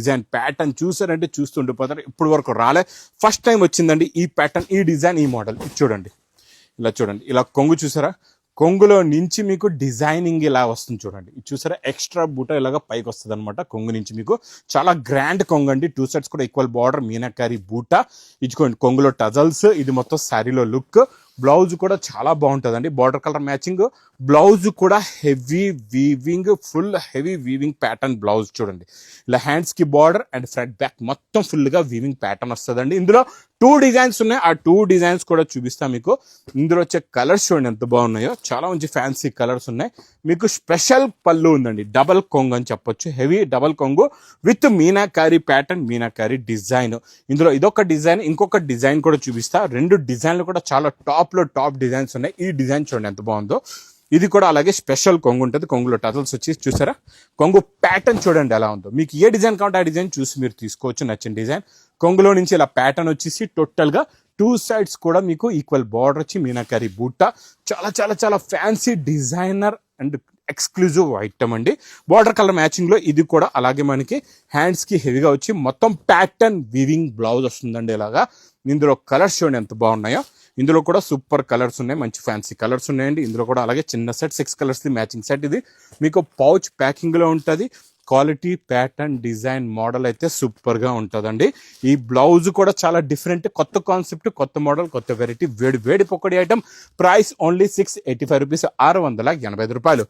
Design pattern చూసారంటే చూస్తుండిపోతారు. ఇప్పుడు వరకు రాలే, ఫస్ట్ టైం వచ్చిందండి ఈ ప్యాటర్న్, ఈ డిజైన్, ఈ మోడల్. చూడండి, ఇలా చూడండి, ఇలా కొంగు చూసారా, కొంగులో నుంచి మీకు డిజైనింగ్ ఇలా వస్తుంది చూడండి. ఇది చూసారా, ఎక్స్ట్రా బూట ఇలాగ పైకి వస్తుంది అనమాట. కొంగు నుంచి మీకు చాలా గ్రాండ్ కొంగు అండి. 2 సైడ్స్ కూడా ఈక్వల్ బార్డర్, మీనాకారి బూట ఇచ్చుకోండి. కొంగులో టజల్స్, ఇది మొత్తం శారీలో లుక్. బ్లౌజ్ కూడా చాలా బాగుంటుందండి, బార్డర్ కలర్ మ్యాచింగ్. బ్లౌజ్ కూడా heavy weaving, full heavy weaving pattern blouse చూడండి. ఇలా హ్యాండ్స్ కి బార్డర్ అండ్ ఫ్రంట్ బ్యాక్ మొత్తం ఫుల్ గా వీవింగ్ ప్యాటర్న్ వస్తుందండి. ఇందులో 2 డిజైన్స్ ఉన్నాయి, ఆ 2 డిజైన్స్ కూడా చూపిస్తా మీకు. ఇందులో వచ్చే కలర్స్ చూడండి ఎంత బాగున్నాయో, చాలా మంచి ఫ్యాన్సీ కలర్స్ ఉన్నాయి. మీకు స్పెషల్ పళ్ళు ఉందండి, డబల్ కొంగు అని చెప్పొచ్చు, హెవీ డబల్ కొంగు with meenakari pattern, meenakari design. ఇందులో ఇదొక డిజైన్, ఇంకొక డిజైన్ కూడా చూపిస్తా. 2 డిజైన్లు కూడా చాలా టాప్ డిజైన్స్ ఉన్నాయి. ఈ డిజైన్ చూడండి ఎంత బాగుందో. ఇది కూడా అలాగే స్పెషల్ కొంగు ఉంటుంది, కొంగులో టజల్స్ వచ్చి చూసారా. కొంగు ప్యాటర్న్ చూడండి ఎలా ఉందో. మీకు ఏ డిజైన్ కావాలంటే ఆ డిజైన్ చూసి మీరు తీసుకోవచ్చు, నచ్చిన డిజైన్. కొంగులో నుంచి ఇలా ప్యాటర్న్ వచ్చేసి టోటల్ గా 2 సైడ్స్ కూడా మీకు ఈక్వల్ బార్డర్ వచ్చి మీనాకారి బూట. చాలా చాలా చాలా fancy designer and exclusive item అండి. బార్డర్ కలర్ మ్యాచింగ్ లో ఇది కూడా అలాగే మనకి హ్యాండ్స్ కి హెవీగా వచ్చి మొత్తం ప్యాటర్న్ వీవింగ్ బ్లౌజ్ వస్తుందండి ఇలాగా. ఇందులో కలర్స్ చూడండి ఎంత బాగున్నాయో. ఇందులో కూడా సూపర్ కలర్స్ ఉన్నాయి, మంచి ఫ్యాన్సీ కలర్స్ ఉన్నాయండి. ఇందులో కూడా అలాగే చిన్న సెట్ 6 కలర్స్ మ్యాచింగ్ సెట్. ఇది మీకు పౌచ్ ప్యాకింగ్ లో ఉంటుంది. క్వాలిటీ, ప్యాటర్న్, డిజైన్, మోడల్ అయితే సూపర్ గా ఉంటుందండి. ఈ బ్లౌజ్ కూడా చాలా డిఫరెంట్, కొత్త కాన్సెప్ట్, కొత్త మోడల్, కొత్త వెరైటీ, వేడి పొక్కడి ఐటమ్. ప్రైస్ ఓన్లీ 685 రూపీస్, 685 రూపాయలు.